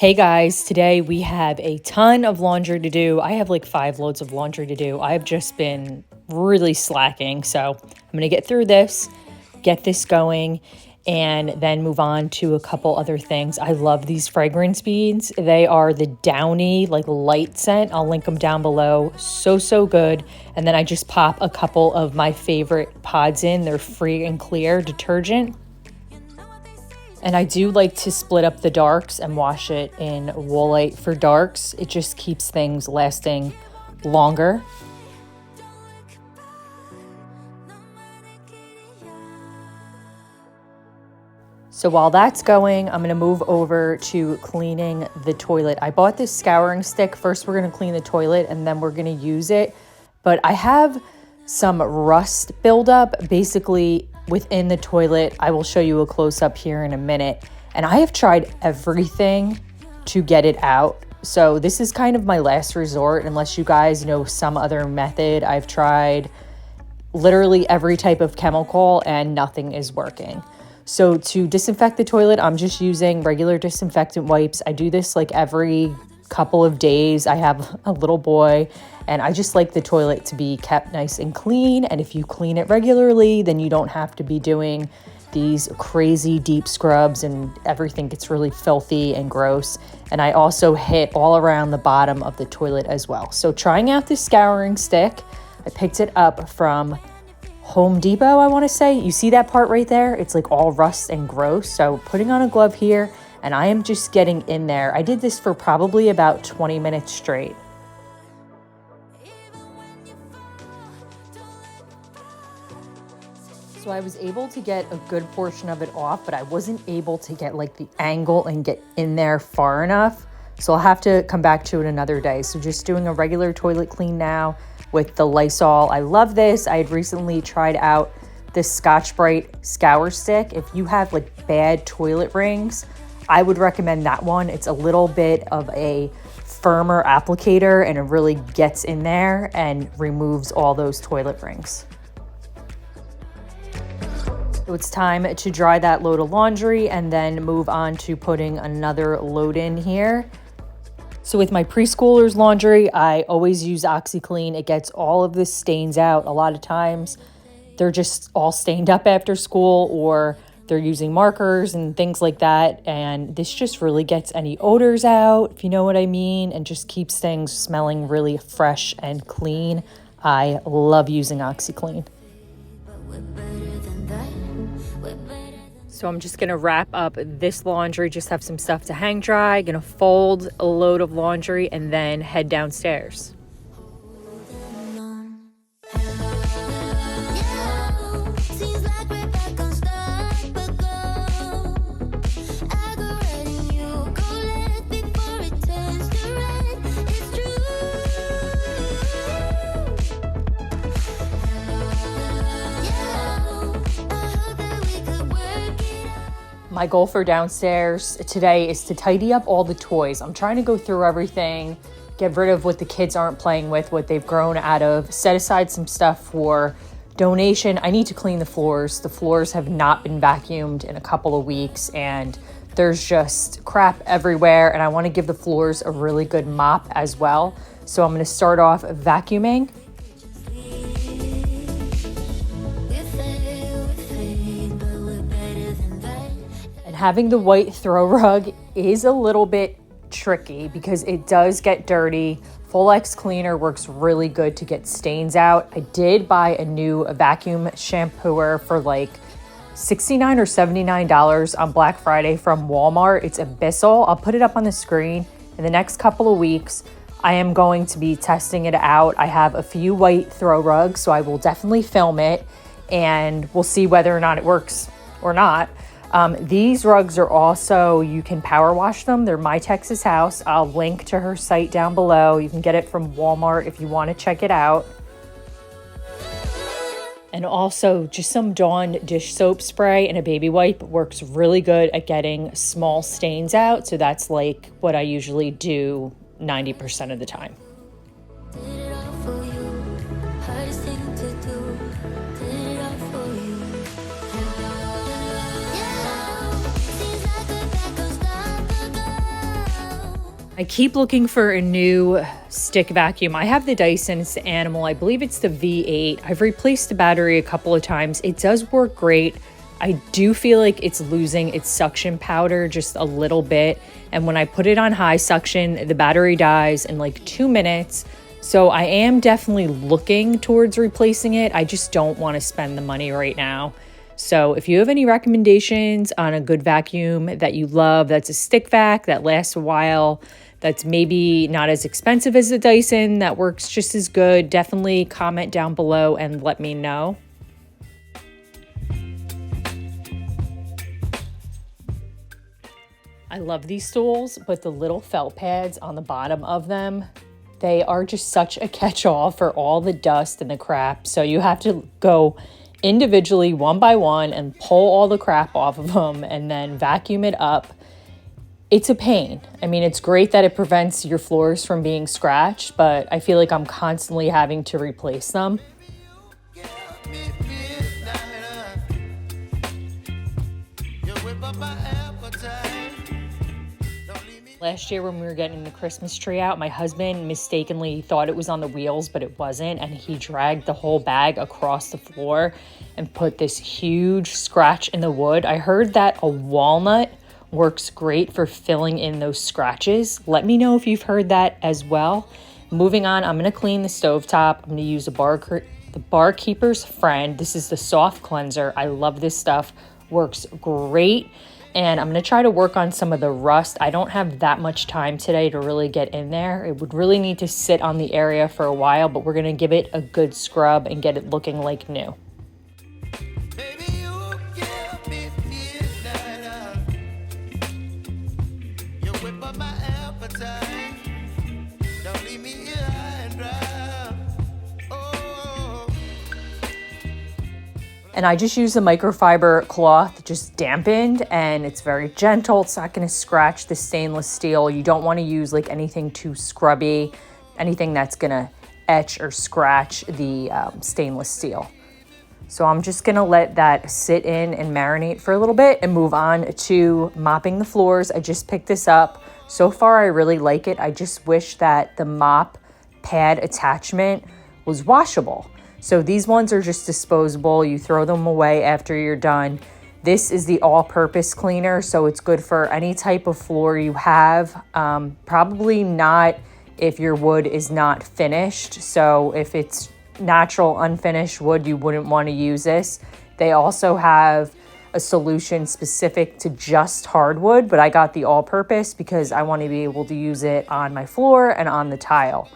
Hey guys, today we have a ton of laundry to do. I have like 5 loads of laundry to do. I've just been really slacking. So I'm going to get through this, get this going, and then move on to a couple other things. I love these fragrance beads. They are the Downy like light scent. I'll link them down below. So good. And then I just pop a couple of my favorite pods in. They're free and clear detergent. And I do like to split up the darks and wash it in Woolite for darks. It just keeps things lasting longer. So while that's going, I'm gonna move over to cleaning the toilet. I bought this scouring stick. First, we're gonna clean the toilet and then we're gonna use it. But I have some rust buildup basically within the toilet. I will show you a close-up here in a minute. And I have tried everything to get it out. So this is kind of my last resort unless you guys know some other method. I've tried literally every type of chemical and nothing is working. So to disinfect the toilet, I'm just using regular disinfectant wipes. I do this like every couple of days. I have a little boy and I just like the toilet to be kept nice and clean. And if you clean it regularly, then you don't have to be doing these crazy deep scrubs and everything gets really filthy and gross. And I also hit all around the bottom of the toilet as well. So trying out this scouring stick, I picked it up from Home Depot, I want to say. You see that part right there? It's like all rust and gross. So putting on a glove here and I am just getting in there. I did this for probably about 20 minutes straight. So I was able to get a good portion of it off, but I wasn't able to get like the angle and get in there far enough. So I'll have to come back to it another day. So just doing a regular toilet clean now with the Lysol. I love this. I had recently tried out this Scotch-Brite Scour Stick. If you have like bad toilet rings, I would recommend that one. It's a little bit of a firmer applicator and it really gets in there and removes all those toilet rings. So it's time to dry that load of laundry and then move on to putting another load in here. So with my preschoolers' laundry, I always use OxiClean. It gets all of the stains out. A lot of times they're just all stained up after school or they're using markers and things like that. And this just really gets any odors out, if you know what I mean, and just keeps things smelling really fresh and clean. I love using OxiClean. So I'm just gonna wrap up this laundry, just have some stuff to hang dry, gonna fold a load of laundry and then head downstairs. My goal for downstairs today is to tidy up all the toys. I'm trying to go through everything, get rid of what the kids aren't playing with, what they've grown out of, set aside some stuff for donation. I need to clean the floors. The floors have not been vacuumed in a couple of weeks and there's just crap everywhere and I want to give the floors a really good mop as well. So I'm going to start off vacuuming. Having the white throw rug is a little bit tricky because it does get dirty. Full X cleaner works really good to get stains out. I did buy a new vacuum shampooer for like $69 or $79 on Black Friday from Walmart. It's Abyssal. I'll put it up on the screen. In the next couple of weeks, I am going to be testing it out. I have a few white throw rugs, so I will definitely film it and we'll see whether or not it works or not. These rugs are also, you can power wash them. They're My Texas House. I'll link to her site down below. You can get it from Walmart if you want to check it out. And also just some Dawn dish soap spray and a baby wipe works really good at getting small stains out. So that's like what I usually do 90% of the time. I keep looking for a new stick vacuum. I have the Dyson, it's the Animal. I believe it's the V8. I've replaced the battery a couple of times. It does work great. I do feel like it's losing its suction powder just a little bit. And when I put it on high suction, the battery dies in like 2 minutes. So I am definitely looking towards replacing it. I just don't want to spend the money right now. So if you have any recommendations on a good vacuum that you love, that's a stick vac that lasts a while, that's maybe not as expensive as the Dyson, that works just as good, definitely comment down below and let me know. I love these stools, but the little felt pads on the bottom of them, they are just such a catch-all for all the dust and the crap. So you have to go individually, one by one, and pull all the crap off of them and then vacuum it up. It's a pain. I mean, it's great that it prevents your floors from being scratched, but I feel like I'm constantly having to replace them. Last year when we were getting the Christmas tree out, my husband mistakenly thought it was on the wheels, but it wasn't. And he dragged the whole bag across the floor and put this huge scratch in the wood. I heard that a walnut works great for filling in those scratches. Let me know if you've heard that as well. Moving on, I'm gonna clean the stovetop. I'm gonna use the Barkeeper's Friend. This is the soft cleanser. I love this stuff, works great. And I'm gonna try to work on some of the rust. I don't have that much time today to really get in there. It would really need to sit on the area for a while, but we're gonna give it a good scrub and get it looking like new. And I just use a microfiber cloth, just dampened, and it's very gentle. It's not gonna scratch the stainless steel. You don't wanna use like anything too scrubby, anything that's gonna etch or scratch the stainless steel. So I'm just gonna let that sit in and marinate for a little bit and move on to mopping the floors. I just picked this up. So far, I really like it. I just wish that the mop pad attachment was washable. So these ones are just disposable. You throw them away after you're done. This is the all-purpose cleaner, so it's good for any type of floor you have. Probably not if your wood is not finished. So if it's natural unfinished wood, you wouldn't want to use this. They also have a solution specific to just hardwood, but I got the all-purpose because I want to be able to use it on my floor and on the tile.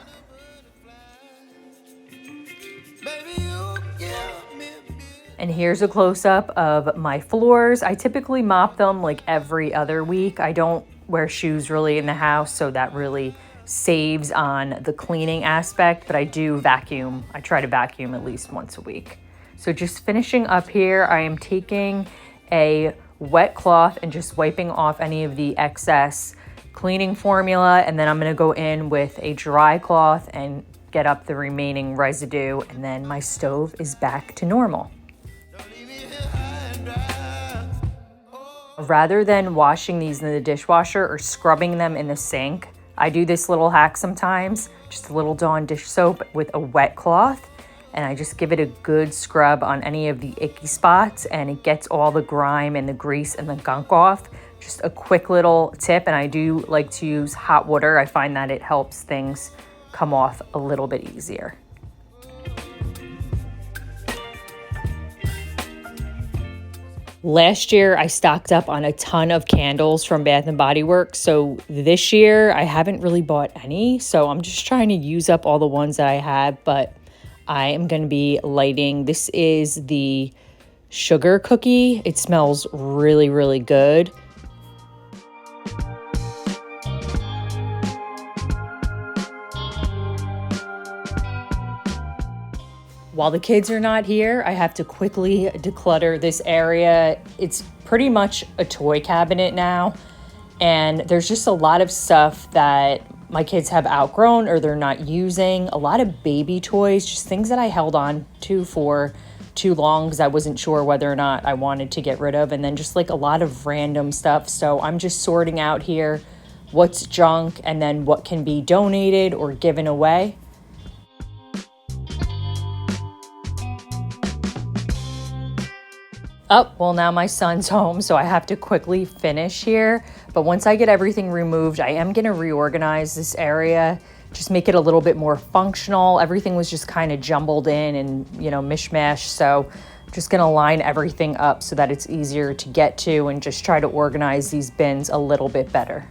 And here's a close-up of my floors. I typically mop them like every other week. I don't wear shoes really in the house, so that really saves on the cleaning aspect, but I do vacuum. I try to vacuum at least once a week. So just finishing up here, I am taking a wet cloth and just wiping off any of the excess cleaning formula, and then I'm gonna go in with a dry cloth and get up the remaining residue, and then my stove is back to normal. Rather than washing these in the dishwasher or scrubbing them in the sink, I do this little hack sometimes, just a little Dawn dish soap with a wet cloth, and I just give it a good scrub on any of the icky spots, and it gets all the grime and the grease and the gunk off. Just a quick little tip, and I do like to use hot water. I find that it helps things come off a little bit easier. Last year, I stocked up on a ton of candles from Bath & Body Works. So this year, I haven't really bought any. So I'm just trying to use up all the ones that I have. But I am going to be lighting. This is the sugar cookie. It smells really, really good. While the kids are not here, I have to quickly declutter this area. It's pretty much a toy cabinet now, and there's just a lot of stuff that my kids have outgrown or they're not using. A lot of baby toys, just things that I held on to for too long because I wasn't sure whether or not I wanted to get rid of, and then just like a lot of random stuff. So I'm just sorting out here what's junk and then what can be donated or given away. Oh, well, now my son's home, so I have to quickly finish here. But once I get everything removed, I am gonna reorganize this area, just make it a little bit more functional. Everything was just kind of jumbled in and, you know, mishmash. So just gonna line everything up so that it's easier to get to and just try to organize these bins a little bit better.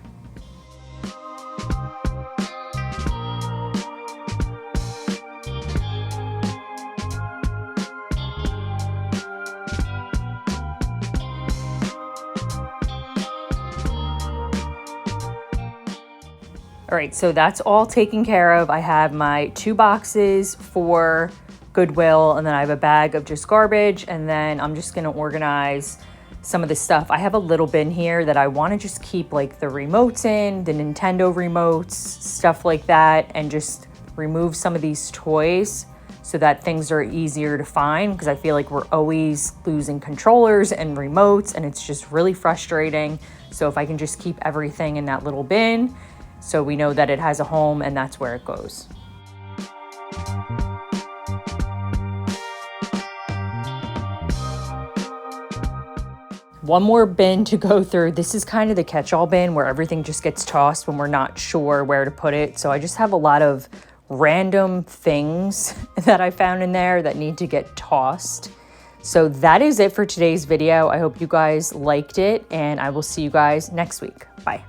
All right, so that's all taken care of. I have my 2 boxes for Goodwill, and then I have a bag of just garbage, and then I'm just gonna organize some of the stuff. I have a little bin here that I wanna just keep like the remotes in, the Nintendo remotes, stuff like that, and just remove some of these toys so that things are easier to find, because I feel like we're always losing controllers and remotes, and it's just really frustrating. So if I can just keep everything in that little bin, so we know that it has a home and that's where it goes. One more bin to go through. This is kind of the catch-all bin where everything just gets tossed when we're not sure where to put it. So I just have a lot of random things that I found in there that need to get tossed. So that is it for today's video. I hope you guys liked it, and I will see you guys next week. Bye.